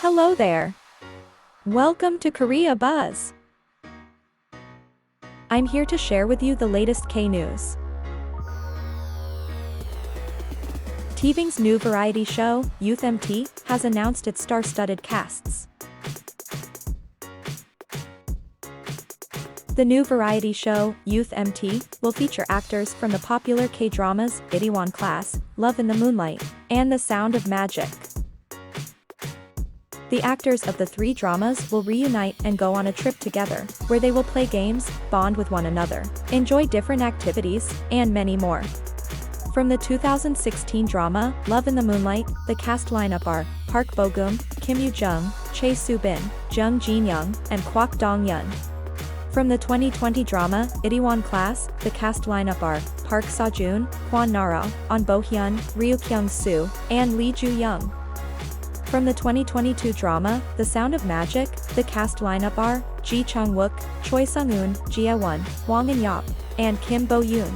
Hello there. Welcome to Korea Buzz. I'm here to share with you the latest K news. TVING's new variety show, Youth MT, has announced its star-studded casts. The new variety show, Youth MT, will feature actors from the popular K-dramas, Itaewon Class, Love in the Moonlight, and The Sound of Magic. The actors of the three dramas will reunite and go on a trip together, where they will play games, bond with one another, enjoy different activities, and many more. From the 2016 drama, Love in the Moonlight, the cast lineup are Park Bo Gum, Kim Yoo Jung, Chae Soo, Jung Jinyoung, and Kwak Dong Yeon. From the 2020 drama, Itaewon Class, the cast lineup are Park Seo Joon, Kwon Nara, Ahn Bo Hyun, Ryu Kyung Soo, and Lee Joo Young. From the 2022 drama, The Sound of Magic, the cast lineup are Chang Wook, Choi Sung Eun, Hye Won, Hwang In Yeop, and Kim Bo Yoon.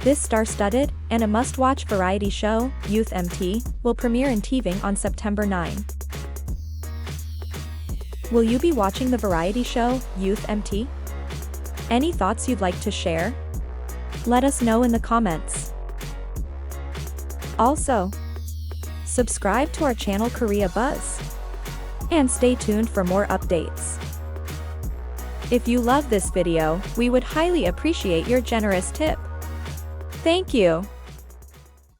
This star-studded, and a must-watch variety show, Youth MT, will premiere in TVING on September 9. Will you be watching the variety show, Youth MT? Any thoughts you'd like to share? Let us know in the comments. Also, subscribe to our channel Korea Buzz. And stay tuned for more updates. If you love this video, we would highly appreciate your generous tip. Thank you.